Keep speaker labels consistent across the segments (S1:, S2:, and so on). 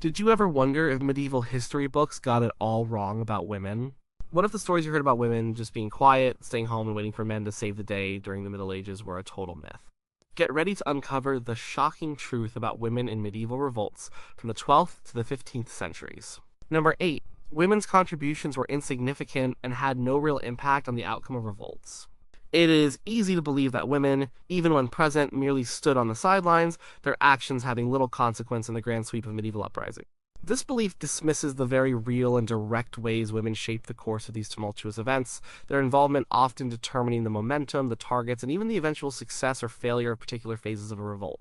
S1: Did you ever wonder if medieval history books got it all wrong about women? What if the stories you heard about women just being quiet, staying home, and waiting for men to save the day during the Middle Ages were a total myth? Get ready to uncover the shocking truth about women in medieval revolts from the 12th to the 15th centuries. Number 8. Women's contributions were insignificant and had no real impact on the outcome of revolts. It is easy to believe that women, even when present, merely stood on the sidelines, their actions having little consequence in the grand sweep of medieval uprising. This belief dismisses the very real and direct ways women shaped the course of these tumultuous events, their involvement often determining the momentum, the targets, and even the eventual success or failure of particular phases of a revolt.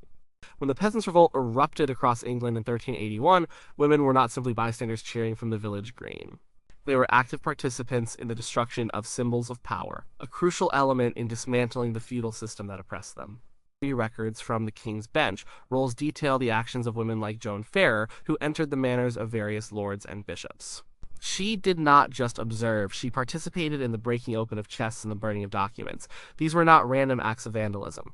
S1: When the Peasants' Revolt erupted across England in 1381, women were not simply bystanders cheering from the village green. They were active participants in the destruction of symbols of power, a crucial element in dismantling the feudal system that oppressed them. Records from the King's Bench rolls detail the actions of women like Joan Ferrer, who entered the manors of various lords and bishops. She did not just observe, she participated in the breaking open of chests and the burning of documents. These were not random acts of vandalism.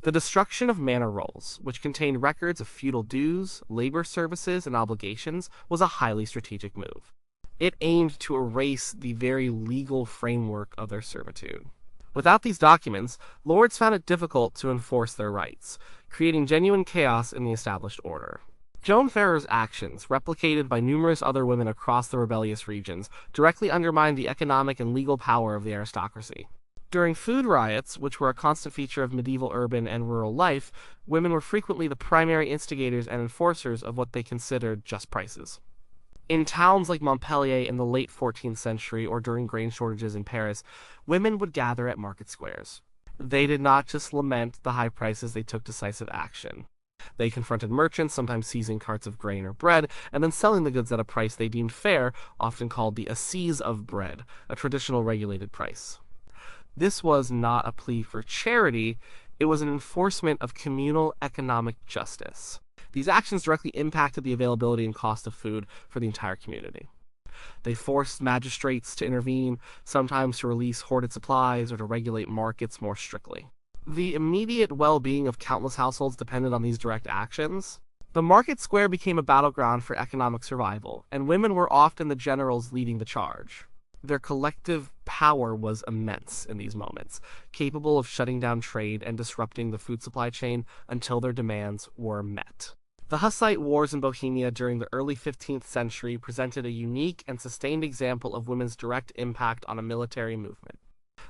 S1: The destruction of manor rolls, which contained records of feudal dues, labor services, and obligations, was a highly strategic move. It aimed to erase the very legal framework of their servitude. Without these documents, lords found it difficult to enforce their rights, creating genuine chaos in the established order. Joan Ferrer's actions, replicated by numerous other women across the rebellious regions, directly undermined the economic and legal power of the aristocracy. During food riots, which were a constant feature of medieval urban and rural life, women were frequently the primary instigators and enforcers of what they considered just prices. In towns like Montpellier in the late 14th century or during grain shortages in Paris, women would gather at market squares. They did not just lament the high prices, they took decisive action. They confronted merchants, sometimes seizing carts of grain or bread, and then selling the goods at a price they deemed fair, often called the assize of bread, a traditional regulated price. This was not a plea for charity, it was an enforcement of communal economic justice. These actions directly impacted the availability and cost of food for the entire community. They forced magistrates to intervene, sometimes to release hoarded supplies or to regulate markets more strictly. The immediate well-being of countless households depended on these direct actions. The market square became a battleground for economic survival, and women were often the generals leading the charge. Their collective power was immense in these moments, capable of shutting down trade and disrupting the food supply chain until their demands were met. The Hussite Wars in Bohemia during the early 15th century presented a unique and sustained example of women's direct impact on a military movement.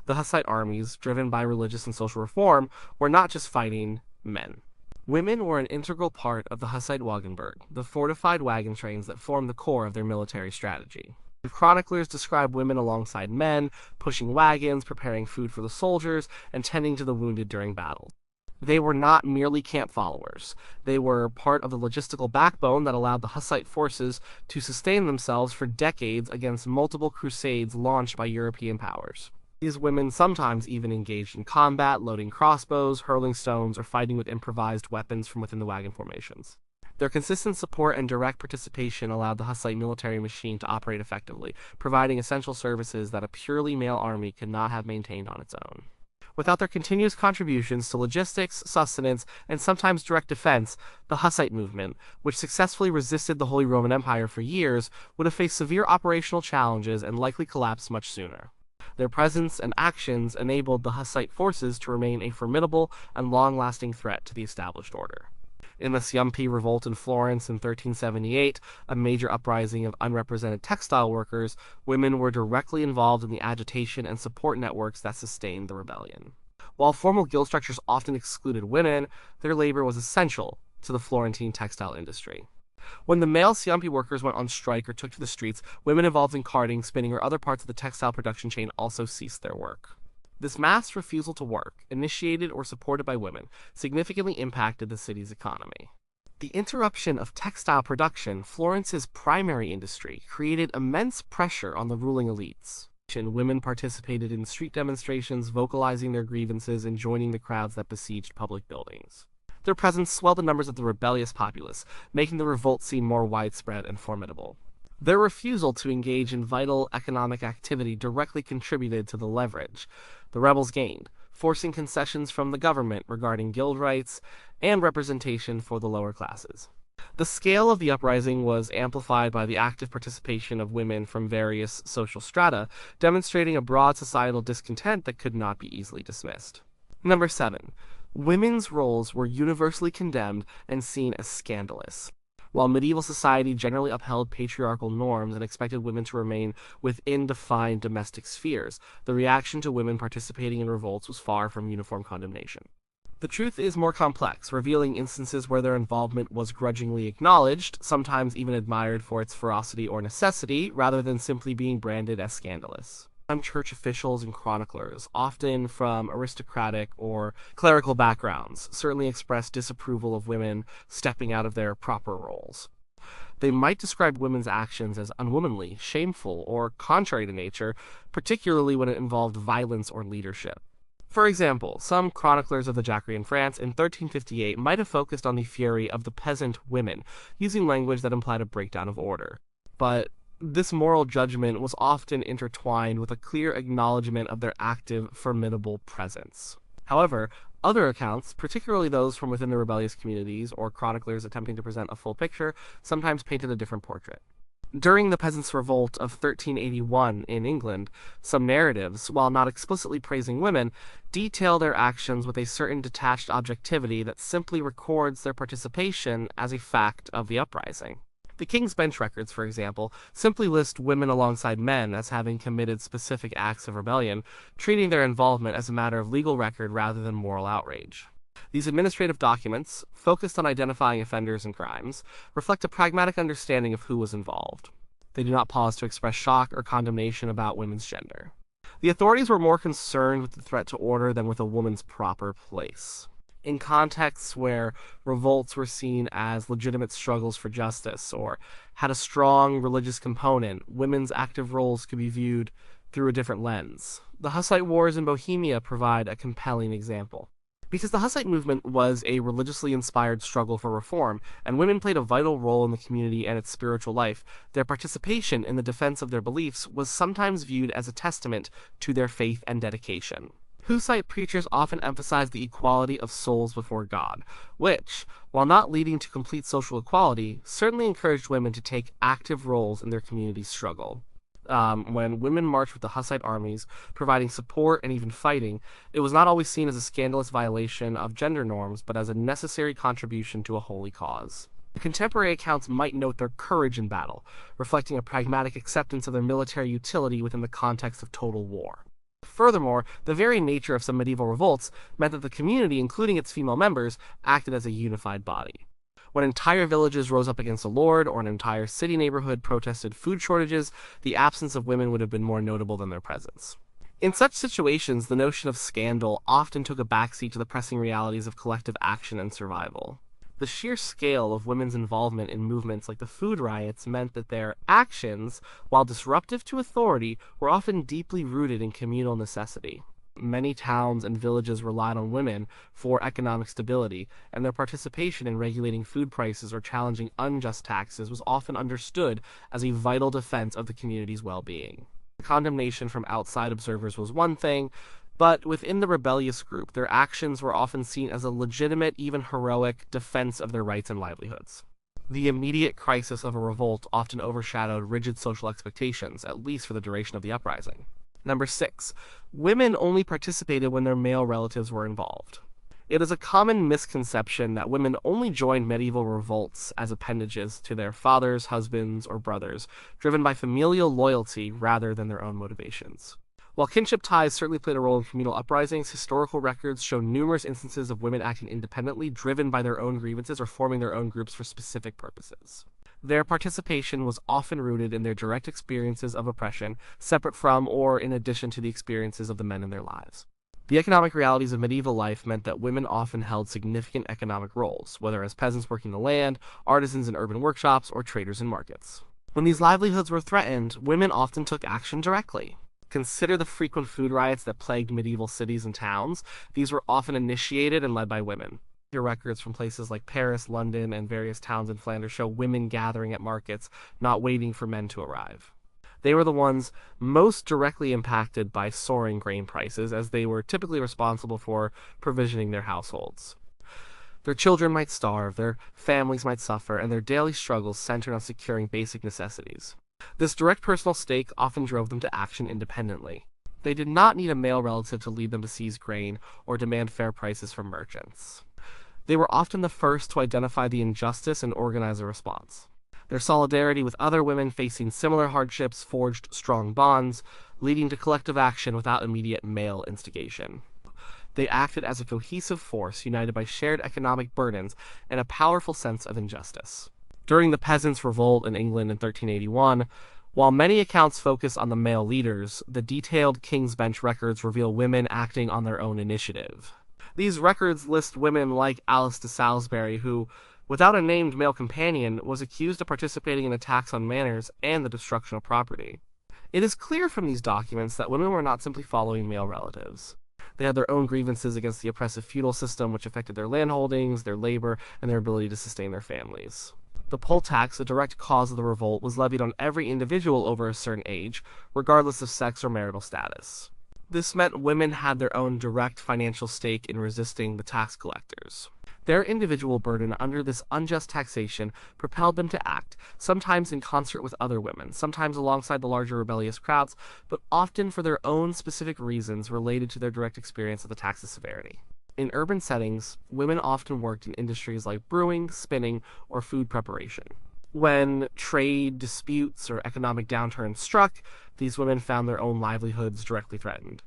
S1: The Hussite armies, driven by religious and social reform, were not just fighting men. Women were an integral part of the Hussite Wagenburg, the fortified wagon trains that formed the core of their military strategy. Chroniclers describe women alongside men, pushing wagons, preparing food for the soldiers, and tending to the wounded during battle. They were not merely camp followers. They were part of the logistical backbone that allowed the Hussite forces to sustain themselves for decades against multiple crusades launched by European powers. These women sometimes even engaged in combat, loading crossbows, hurling stones, or fighting with improvised weapons from within the wagon formations. Their consistent support and direct participation allowed the Hussite military machine to operate effectively, providing essential services that a purely male army could not have maintained on its own. Without their continuous contributions to logistics, sustenance, and sometimes direct defense, the Hussite movement, which successfully resisted the Holy Roman Empire for years, would have faced severe operational challenges and likely collapsed much sooner. Their presence and actions enabled the Hussite forces to remain a formidable and long-lasting threat to the established order. In the Ciumpi Revolt in Florence in 1378, a major uprising of unrepresented textile workers, women were directly involved in the agitation and support networks that sustained the rebellion. While formal guild structures often excluded women, their labor was essential to the Florentine textile industry. When the male Ciumpi workers went on strike or took to the streets, women involved in carding, spinning, or other parts of the textile production chain also ceased their work. This mass refusal to work, initiated or supported by women, significantly impacted the city's economy. The interruption of textile production, Florence's primary industry, created immense pressure on the ruling elites. Women participated in street demonstrations, vocalizing their grievances and joining the crowds that besieged public buildings. Their presence swelled the numbers of the rebellious populace, making the revolt seem more widespread and formidable. Their refusal to engage in vital economic activity directly contributed to the leverage the rebels gained, forcing concessions from the government regarding guild rights and representation for the lower classes. The scale of the uprising was amplified by the active participation of women from various social strata, demonstrating a broad societal discontent that could not be easily dismissed. Number 7. Women's roles were universally condemned and seen as scandalous. While medieval society generally upheld patriarchal norms and expected women to remain within defined domestic spheres, the reaction to women participating in revolts was far from uniform condemnation. The truth is more complex, revealing instances where their involvement was grudgingly acknowledged, sometimes even admired for its ferocity or necessity, rather than simply being branded as scandalous. Some church officials and chroniclers, often from aristocratic or clerical backgrounds, certainly expressed disapproval of women stepping out of their proper roles. They might describe women's actions as unwomanly, shameful, or contrary to nature, particularly when it involved violence or leadership. For example, some chroniclers of the Jacquerie in France in 1358 might have focused on the fury of the peasant women, using language that implied a breakdown of order. But this moral judgment was often intertwined with a clear acknowledgement of their active, formidable presence. However, other accounts, particularly those from within the rebellious communities or chroniclers attempting to present a full picture, sometimes painted a different portrait. During the Peasants' Revolt of 1381 in England, some narratives, while not explicitly praising women, detail their actions with a certain detached objectivity that simply records their participation as a fact of the uprising. The King's Bench records, for example, simply list women alongside men as having committed specific acts of rebellion, treating their involvement as a matter of legal record rather than moral outrage. These administrative documents, focused on identifying offenders and crimes, reflect a pragmatic understanding of who was involved. They do not pause to express shock or condemnation about women's gender. The authorities were more concerned with the threat to order than with a woman's proper place. In contexts where revolts were seen as legitimate struggles for justice or had a strong religious component, women's active roles could be viewed through a different lens. The Hussite Wars in Bohemia provide a compelling example. Because the Hussite movement was a religiously inspired struggle for reform, and women played a vital role in the community and its spiritual life, their participation in the defense of their beliefs was sometimes viewed as a testament to their faith and dedication. Hussite preachers often emphasized the equality of souls before God, which, while not leading to complete social equality, certainly encouraged women to take active roles in their community's struggle. When women marched with the Hussite armies, providing support and even fighting, it was not always seen as a scandalous violation of gender norms, but as a necessary contribution to a holy cause. Contemporary accounts might note their courage in battle, reflecting a pragmatic acceptance of their military utility within the context of total war. Furthermore, the very nature of some medieval revolts meant that the community, including its female members, acted as a unified body. When entire villages rose up against a lord or an entire city neighborhood protested food shortages, the absence of women would have been more notable than their presence. In such situations, the notion of scandal often took a backseat to the pressing realities of collective action and survival. The sheer scale of women's involvement in movements like the food riots meant that their actions, while disruptive to authority, were often deeply rooted in communal necessity. Many towns and villages relied on women for economic stability, and their participation in regulating food prices or challenging unjust taxes was often understood as a vital defense of the community's well-being. Condemnation from outside observers was one thing, but within the rebellious group, their actions were often seen as a legitimate, even heroic, defense of their rights and livelihoods. The immediate crisis of a revolt often overshadowed rigid social expectations, at least for the duration of the uprising. Number 6. Women only participated when their male relatives were involved. It is a common misconception that women only joined medieval revolts as appendages to their fathers, husbands, or brothers, driven by familial loyalty rather than their own motivations. While kinship ties certainly played a role in communal uprisings, historical records show numerous instances of women acting independently, driven by their own grievances or forming their own groups for specific purposes. Their participation was often rooted in their direct experiences of oppression, separate from or in addition to the experiences of the men in their lives. The economic realities of medieval life meant that women often held significant economic roles, whether as peasants working the land, artisans in urban workshops, or traders in markets. When these livelihoods were threatened, women often took action directly. Consider the frequent food riots that plagued medieval cities and towns. These were often initiated and led by women. Your records from places like Paris, London, and various towns in Flanders show women gathering at markets, not waiting for men to arrive. They were the ones most directly impacted by soaring grain prices, as they were typically responsible for provisioning their households. Their children might starve, their families might suffer, and their daily struggles centered on securing basic necessities. This direct personal stake often drove them to action independently. They did not need a male relative to lead them to seize grain or demand fair prices from merchants. They were often the first to identify the injustice and organize a response. Their solidarity with other women facing similar hardships forged strong bonds, leading to collective action without immediate male instigation. They acted as a cohesive force united by shared economic burdens and a powerful sense of injustice. During the Peasants' Revolt in England in 1381, while many accounts focus on the male leaders, the detailed King's Bench records reveal women acting on their own initiative. These records list women like Alice de Salisbury, who, without a named male companion, was accused of participating in attacks on manors and the destruction of property. It is clear from these documents that women were not simply following male relatives. They had their own grievances against the oppressive feudal system, which affected their landholdings, their labor, and their ability to sustain their families. The poll tax, a direct cause of the revolt, was levied on every individual over a certain age, regardless of sex or marital status. This meant women had their own direct financial stake in resisting the tax collectors. Their individual burden under this unjust taxation propelled them to act, sometimes in concert with other women, sometimes alongside the larger rebellious crowds, but often for their own specific reasons related to their direct experience of the tax's severity. In urban settings, women often worked in industries like brewing, spinning, or food preparation. When trade disputes or economic downturns struck, these women found their own livelihoods directly threatened.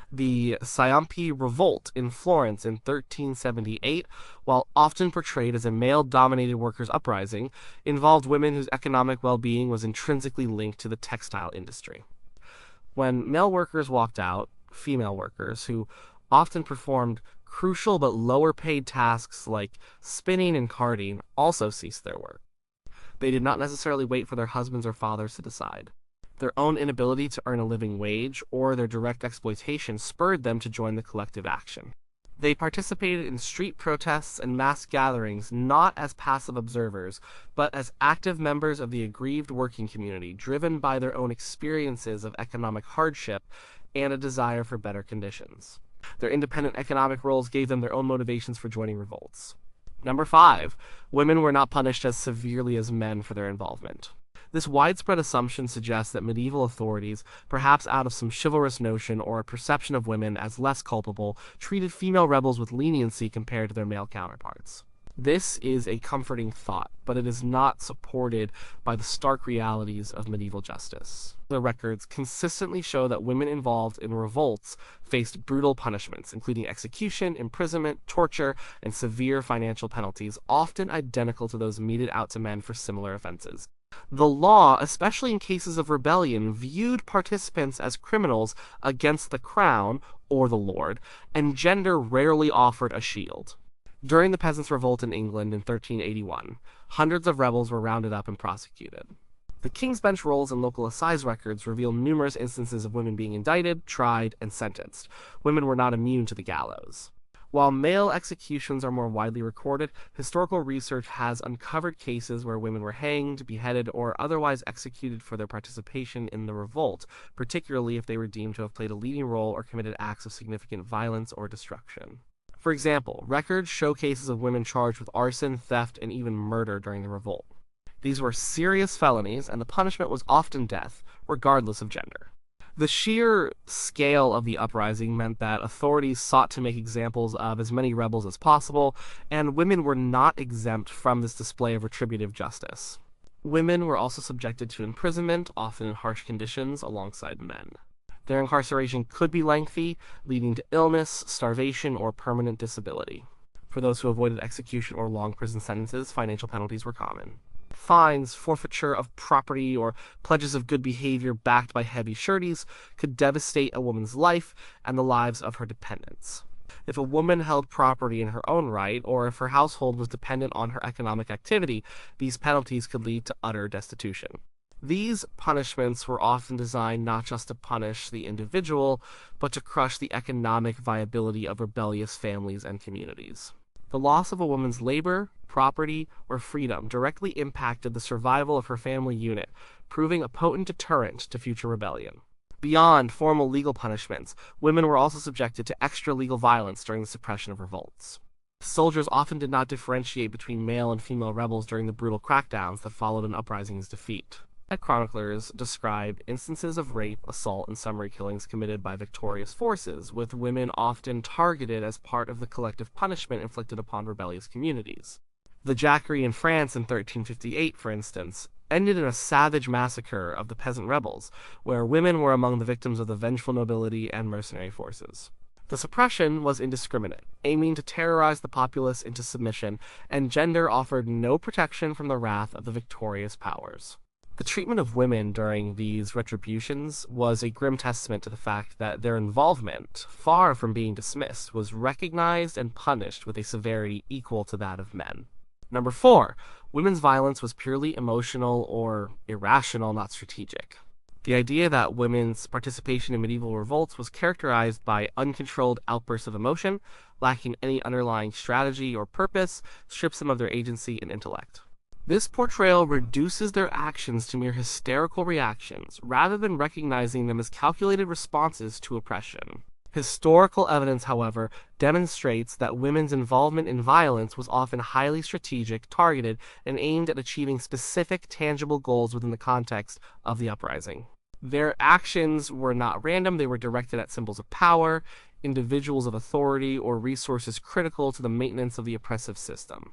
S1: The Ciompi Revolt in Florence in 1378, while often portrayed as a male-dominated workers' uprising, involved women whose economic well-being was intrinsically linked to the textile industry. When male workers walked out, female workers, who often performed crucial but lower-paid tasks like spinning and carding, also ceased their work. They did not necessarily wait for their husbands or fathers to decide. Their own inability to earn a living wage or their direct exploitation spurred them to join the collective action. They participated in street protests and mass gatherings not as passive observers, but as active members of the aggrieved working community, driven by their own experiences of economic hardship and a desire for better conditions. Their independent economic roles gave them their own motivations for joining revolts. Number 5. Women were not punished as severely as men for their involvement. This widespread assumption suggests that medieval authorities, perhaps out of some chivalrous notion or a perception of women as less culpable, treated female rebels with leniency compared to their male counterparts. This is a comforting thought, but it is not supported by the stark realities of medieval justice. The records consistently show that women involved in revolts faced brutal punishments, including execution, imprisonment, torture, and severe financial penalties, often identical to those meted out to men for similar offenses. The law, especially in cases of rebellion, viewed participants as criminals against the crown or the lord, and gender rarely offered a shield. During the Peasants' Revolt in England in 1381, hundreds of rebels were rounded up and prosecuted. The King's Bench rolls and local assize records reveal numerous instances of women being indicted, tried, and sentenced. Women were not immune to the gallows. While male executions are more widely recorded, historical research has uncovered cases where women were hanged, beheaded, or otherwise executed for their participation in the revolt, particularly if they were deemed to have played a leading role or committed acts of significant violence or destruction. For example, records show cases of women charged with arson, theft, and even murder during the revolt. These were serious felonies, and the punishment was often death, regardless of gender. The sheer scale of the uprising meant that authorities sought to make examples of as many rebels as possible, and women were not exempt from this display of retributive justice. Women were also subjected to imprisonment, often in harsh conditions, alongside men. Their incarceration could be lengthy, leading to illness, starvation, or permanent disability. For those who avoided execution or long prison sentences, financial penalties were common. Fines, forfeiture of property, or pledges of good behavior backed by heavy sureties could devastate a woman's life and the lives of her dependents. If a woman held property in her own right, or if her household was dependent on her economic activity, these penalties could lead to utter destitution. These punishments were often designed not just to punish the individual, but to crush the economic viability of rebellious families and communities. The loss of a woman's labor, property, or freedom directly impacted the survival of her family unit, proving a potent deterrent to future rebellion. Beyond formal legal punishments, women were also subjected to extra-legal violence during the suppression of revolts. Soldiers often did not differentiate between male and female rebels during the brutal crackdowns that followed an uprising's defeat. Chroniclers describe instances of rape, assault, and summary killings committed by victorious forces, with women often targeted as part of the collective punishment inflicted upon rebellious communities. The Jacquerie in France in 1358, for instance, ended in a savage massacre of the peasant rebels, where women were among the victims of the vengeful nobility and mercenary forces. The suppression was indiscriminate, aiming to terrorize the populace into submission, and gender offered no protection from the wrath of the victorious powers. The treatment of women during these retributions was a grim testament to the fact that their involvement, far from being dismissed, was recognized and punished with a severity equal to that of men. Number 4. Women's violence was purely emotional or irrational, not strategic. The idea that women's participation in medieval revolts was characterized by uncontrolled outbursts of emotion, lacking any underlying strategy or purpose, strips them of their agency and intellect. This portrayal reduces their actions to mere hysterical reactions, rather than recognizing them as calculated responses to oppression. Historical evidence, however, demonstrates that women's involvement in violence was often highly strategic, targeted, and aimed at achieving specific, tangible goals within the context of the uprising. Their actions were not random, they were directed at symbols of power, individuals of authority, or resources critical to the maintenance of the oppressive system.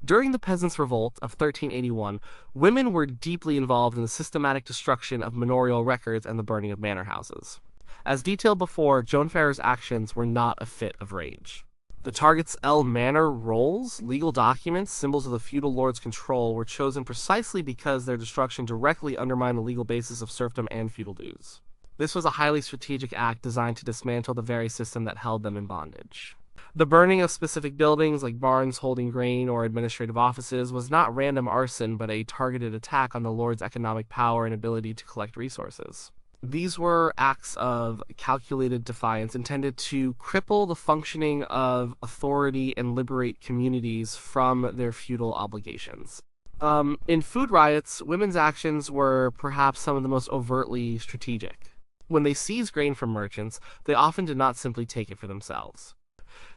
S1: During the Peasants' Revolt of 1381, women were deeply involved in the systematic destruction of manorial records and the burning of manor houses. As detailed before, Joan Farrer's actions were not a fit of rage. The target's manor rolls, legal documents, symbols of the feudal lord's control, were chosen precisely because their destruction directly undermined the legal basis of serfdom and feudal dues. This was a highly strategic act designed to dismantle the very system that held them in bondage. The burning of specific buildings, like barns holding grain or administrative offices, was not random arson but a targeted attack on the lord's economic power and ability to collect resources. These were acts of calculated defiance intended to cripple the functioning of authority and liberate communities from their feudal obligations. In food riots, women's actions were perhaps some of the most overtly strategic. When they seized grain from merchants, they often did not simply take it for themselves.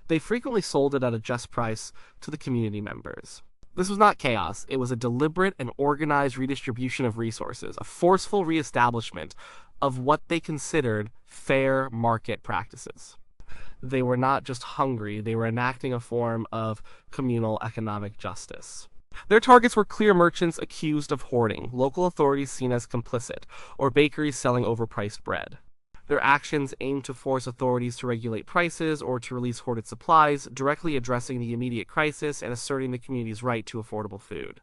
S1: They frequently sold it at a just price to the community members. This was not chaos, it was a deliberate and organized redistribution of resources, a forceful reestablishment of what they considered fair market practices. They were not just hungry, they were enacting a form of communal economic justice. Their targets were clear merchants accused of hoarding, local authorities seen as complicit, or bakeries selling overpriced bread. Their actions aimed to force authorities to regulate prices or to release hoarded supplies, directly addressing the immediate crisis and asserting the community's right to affordable food.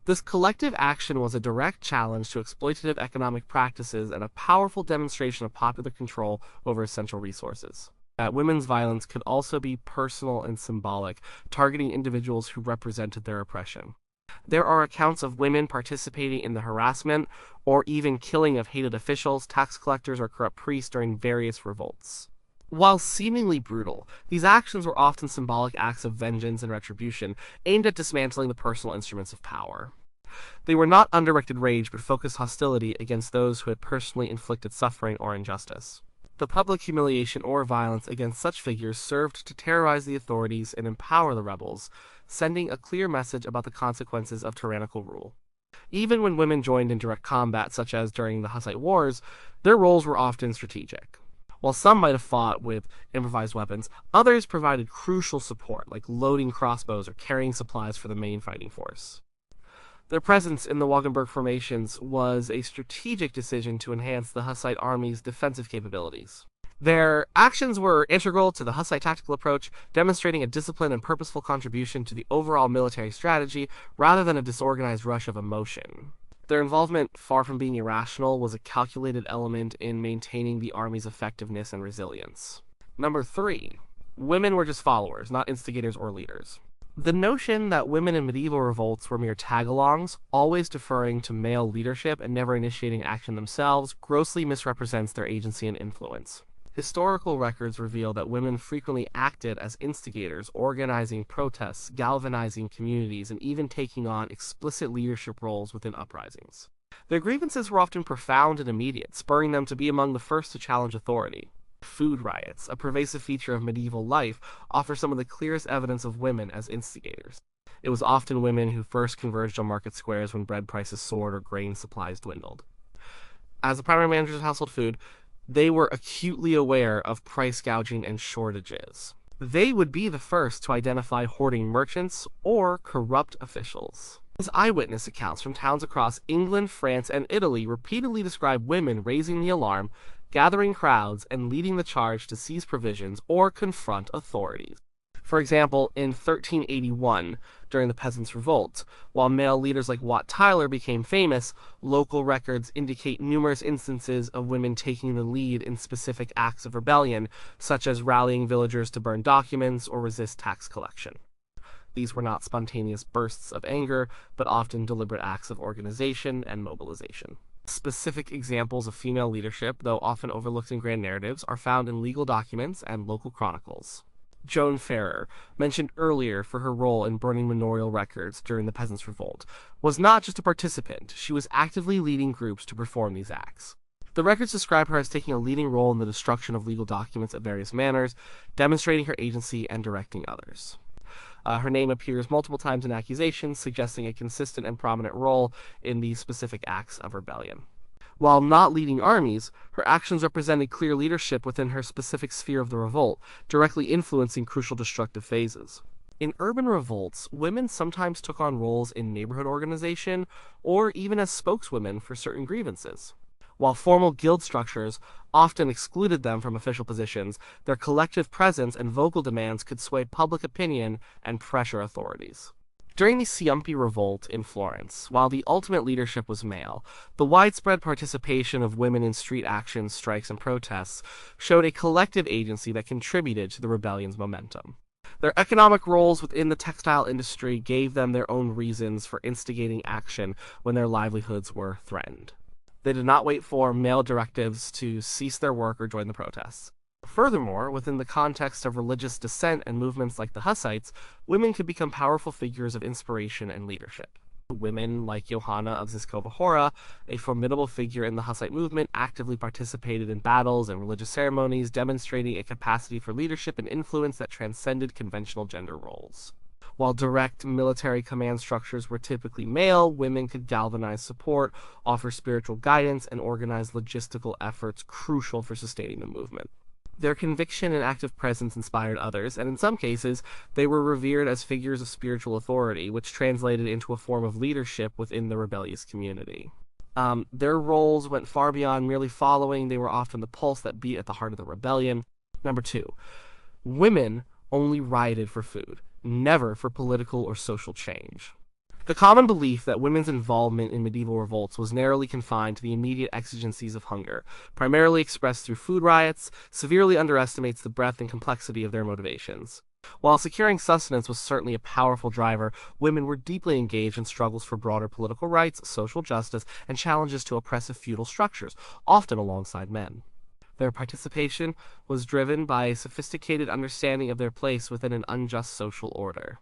S1: This collective action was a direct challenge to exploitative economic practices and a powerful demonstration of popular control over essential resources. Women's violence could also be personal and symbolic, targeting individuals who represented their oppression. There are accounts of women participating in the harassment or even killing of hated officials, tax collectors, or corrupt priests during various revolts. While seemingly brutal, these actions were often symbolic acts of vengeance and retribution, aimed at dismantling the personal instruments of power. They were not undirected rage, but focused hostility against those who had personally inflicted suffering or injustice. The public humiliation or violence against such figures served to terrorize the authorities and empower the rebels, sending a clear message about the consequences of tyrannical rule. Even when women joined in direct combat, such as during the Hussite Wars, their roles were often strategic. While some might have fought with improvised weapons, others provided crucial support, like loading crossbows or carrying supplies for the main fighting force. Their presence in the Wagenburg formations was a strategic decision to enhance the Hussite army's defensive capabilities. Their actions were integral to the Hussite tactical approach, demonstrating a disciplined and purposeful contribution to the overall military strategy rather than a disorganized rush of emotion. Their involvement, far from being irrational, was a calculated element in maintaining the army's effectiveness and resilience. Number 3. Women were just followers, not instigators or leaders. The notion that women in medieval revolts were mere tag-alongs, always deferring to male leadership and never initiating action themselves, grossly misrepresents their agency and influence. Historical records reveal that women frequently acted as instigators, organizing protests, galvanizing communities, and even taking on explicit leadership roles within uprisings. Their grievances were often profound and immediate, spurring them to be among the first to challenge authority. Food riots, a pervasive feature of medieval life, offer some of the clearest evidence of women as instigators. It was often women who first converged on market squares when bread prices soared or grain supplies dwindled. As the primary managers of household food, they were acutely aware of price gouging and shortages. They would be the first to identify hoarding merchants or corrupt officials. His eyewitness accounts from towns across England, France, and Italy repeatedly describe women raising the alarm, gathering crowds, and leading the charge to seize provisions or confront authorities. For example, in 1381, during the Peasants' Revolt, while male leaders like Wat Tyler became famous, local records indicate numerous instances of women taking the lead in specific acts of rebellion, such as rallying villagers to burn documents or resist tax collection. These were not spontaneous bursts of anger, but often deliberate acts of organization and mobilization. Specific examples of female leadership, though often overlooked in grand narratives, are found in legal documents and local chronicles. Joan Ferrer, mentioned earlier for her role in burning manorial records during the Peasants' Revolt, was not just a participant, she was actively leading groups to perform these acts. The records describe her as taking a leading role in the destruction of legal documents at various manners, demonstrating her agency and directing others. Her name appears multiple times in accusations, suggesting a consistent and prominent role in these specific acts of rebellion. While not leading armies, her actions represented clear leadership within her specific sphere of the revolt, directly influencing crucial destructive phases. In urban revolts, women sometimes took on roles in neighborhood organization or even as spokeswomen for certain grievances. While formal guild structures often excluded them from official positions, their collective presence and vocal demands could sway public opinion and pressure authorities. During the Ciumpi Revolt in Florence, while the ultimate leadership was male, the widespread participation of women in street actions, strikes, and protests showed a collective agency that contributed to the rebellion's momentum. Their economic roles within the textile industry gave them their own reasons for instigating action when their livelihoods were threatened. They did not wait for male directives to cease their work or join the protests. Furthermore, within the context of religious dissent and movements like the Hussites, women could become powerful figures of inspiration and leadership. Women like Johanna of Ziskova Hora, a formidable figure in the Hussite movement, actively participated in battles and religious ceremonies, demonstrating a capacity for leadership and influence that transcended conventional gender roles. While direct military command structures were typically male, women could galvanize support, offer spiritual guidance, and organize logistical efforts crucial for sustaining the movement. Their conviction and active presence inspired others, and in some cases, they were revered as figures of spiritual authority, which translated into a form of leadership within the rebellious community. Their roles went far beyond merely following, they were often the pulse that beat at the heart of the rebellion. Number 2. Women only rioted for food, never for political or social change. The common belief that women's involvement in medieval revolts was narrowly confined to the immediate exigencies of hunger, primarily expressed through food riots, severely underestimates the breadth and complexity of their motivations. While securing sustenance was certainly a powerful driver, women were deeply engaged in struggles for broader political rights, social justice, and challenges to oppressive feudal structures, often alongside men. Their participation was driven by a sophisticated understanding of their place within an unjust social order.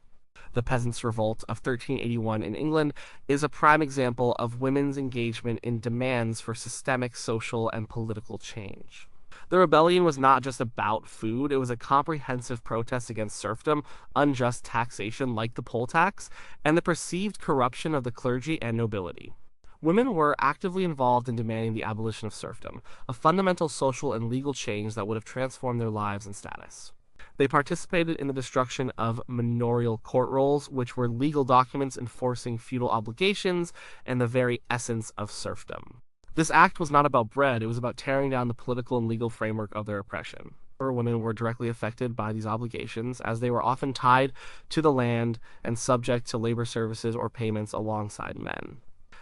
S1: The Peasants' Revolt of 1381 in England is a prime example of women's engagement in demands for systemic social and political change. The rebellion was not just about food, it was a comprehensive protest against serfdom, unjust taxation like the poll tax, and the perceived corruption of the clergy and nobility. Women were actively involved in demanding the abolition of serfdom, a fundamental social and legal change that would have transformed their lives and status. They participated in the destruction of manorial court rolls, which were legal documents enforcing feudal obligations and the very essence of serfdom. This act was not about bread, it was about tearing down the political and legal framework of their oppression. Women were directly affected by these obligations, as they were often tied to the land and subject to labor services or payments alongside men.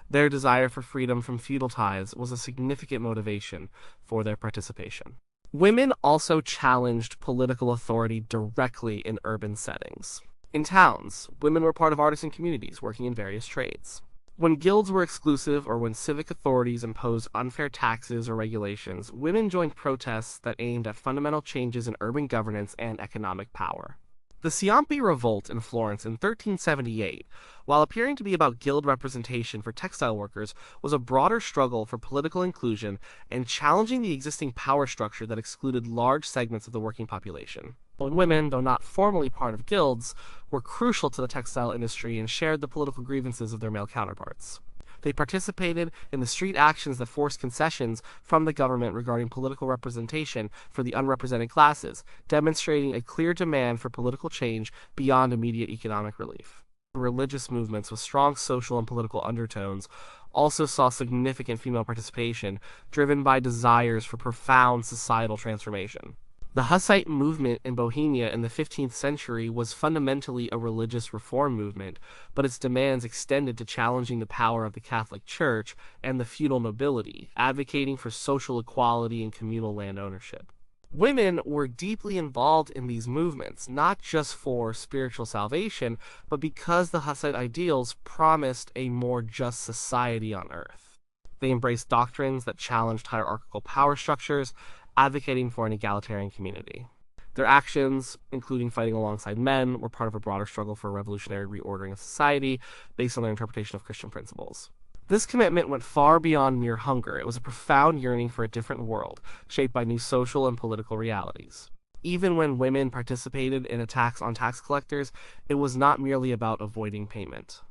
S1: Their desire for freedom from feudal ties was a significant motivation for their participation. Women also challenged political authority directly in urban settings. In towns, women were part of artisan communities working in various trades. When guilds were exclusive or when civic authorities imposed unfair taxes or regulations, women joined protests that aimed at fundamental changes in urban governance and economic power. The Ciampi Revolt in Florence in 1378, while appearing to be about guild representation for textile workers, was a broader struggle for political inclusion and challenging the existing power structure that excluded large segments of the working population. Women, though not formally part of guilds, were crucial to the textile industry and shared the political grievances of their male counterparts. They participated in the street actions that forced concessions from the government regarding political representation for the unrepresented classes, demonstrating a clear demand for political change beyond immediate economic relief. Religious movements with strong social and political undertones also saw significant female participation, driven by desires for profound societal transformation. The Hussite movement in Bohemia in the 15th century was fundamentally a religious reform movement, but its demands extended to challenging the power of the Catholic Church and the feudal nobility, advocating for social equality and communal land ownership. Women were deeply involved in these movements, not just for spiritual salvation, but because the Hussite ideals promised a more just society on earth. They embraced doctrines that challenged hierarchical power structures, advocating for an egalitarian community. Their actions, including fighting alongside men, were part of a broader struggle for a revolutionary reordering of society based on their interpretation of Christian principles. This commitment went far beyond mere hunger. It was a profound yearning for a different world, shaped by new social and political realities. Even when women participated in attacks on tax collectors, it was not merely about avoiding payment.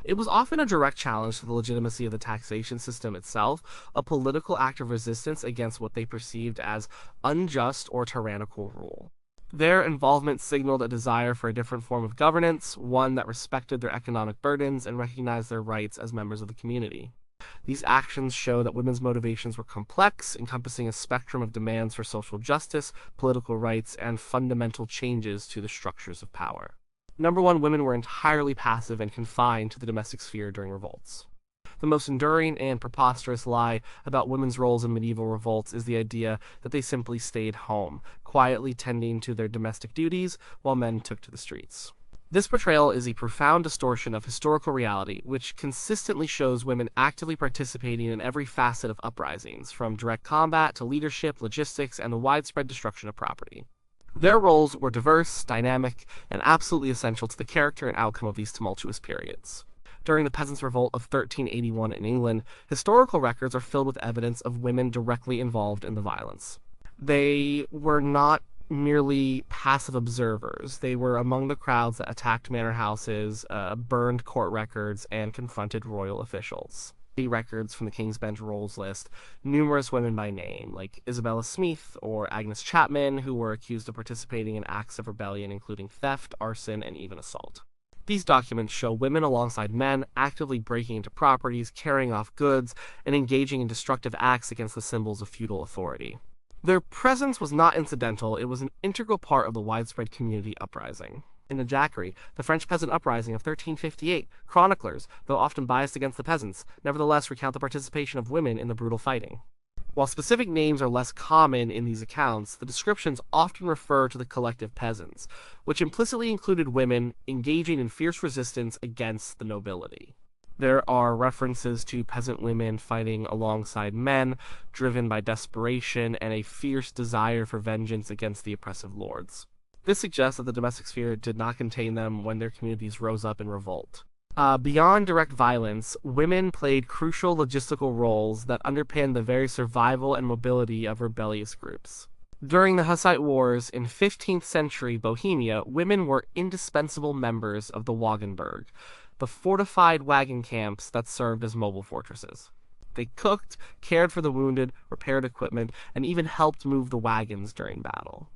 S1: It was often a direct challenge to the legitimacy of the taxation system itself, a political act of resistance against what they perceived as unjust or tyrannical rule. Their involvement signaled a desire for a different form of governance, one that respected their economic burdens and recognized their rights as members of the community. These actions show that women's motivations were complex, encompassing a spectrum of demands for social justice, political rights, and fundamental changes to the structures of power. Number one, women were entirely passive and confined to the domestic sphere during revolts. The most enduring and preposterous lie about women's roles in medieval revolts is the idea that they simply stayed home, quietly tending to their domestic duties while men took to the streets. This portrayal is a profound distortion of historical reality, which consistently shows women actively participating in every facet of uprisings, from direct combat to leadership, logistics, and the widespread destruction of property. Their roles were diverse, dynamic, and absolutely essential to the character and outcome of these tumultuous periods. During the Peasants' Revolt of 1381 in England, historical records are filled with evidence of women directly involved in the violence. They were not merely passive observers. They were among the crowds that attacked manor houses, burned court records, and confronted royal officials. Records from the King's Bench rolls list numerous women by name, like Isabella Smith or Agnes Chapman, who were accused of participating in acts of rebellion including theft, arson, and even assault. These documents show women alongside men actively breaking into properties, carrying off goods, and engaging in destructive acts against the symbols of feudal authority. Their presence was not incidental, it was an integral part of the widespread community uprising. In the Jacquerie, the French peasant uprising of 1358, chroniclers, though often biased against the peasants, nevertheless recount the participation of women in the brutal fighting. While specific names are less common in these accounts, the descriptions often refer to the collective peasants, which implicitly included women engaging in fierce resistance against the nobility. There are references to peasant women fighting alongside men, driven by desperation and a fierce desire for vengeance against the oppressive lords. This suggests that the domestic sphere did not contain them when their communities rose up in revolt. Beyond direct violence, women played crucial logistical roles that underpinned the very survival and mobility of rebellious groups. During the Hussite Wars in 15th century Bohemia, women were indispensable members of the Wagenburg, the fortified wagon camps that served as mobile fortresses. They cooked, cared for the wounded, repaired equipment, and even helped move the wagons during battle.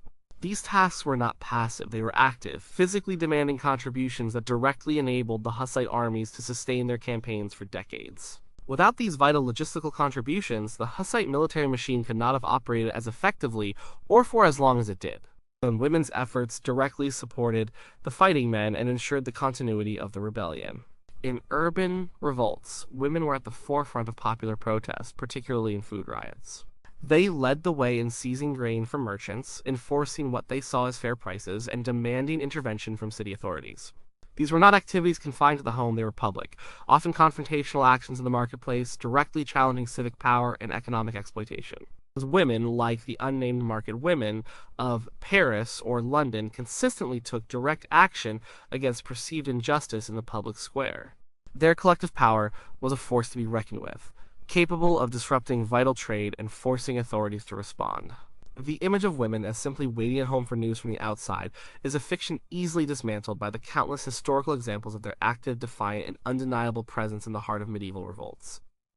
S1: These tasks were not passive, they were active, physically demanding contributions that directly enabled the Hussite armies to sustain their campaigns for decades. Without these vital logistical contributions, the Hussite military machine could not have operated as effectively or for as long as it did. And women's efforts directly supported the fighting men and ensured the continuity of the rebellion. In urban revolts, women were at the forefront of popular protest, particularly in food riots. They led the way in seizing grain from merchants, enforcing what they saw as fair prices, and demanding intervention from city authorities. These were not activities confined to the home, they were public, often confrontational actions in the marketplace, directly challenging civic power and economic exploitation. Women, like the unnamed market women of Paris or London, consistently took direct action against perceived injustice in the public square. Their collective power was a force to be reckoned with, capable of disrupting vital trade and forcing authorities to respond. The image of women as simply waiting at home for news from the outside is a fiction easily dismantled by the countless historical examples of their active, defiant, and undeniable presence in the heart of medieval revolts.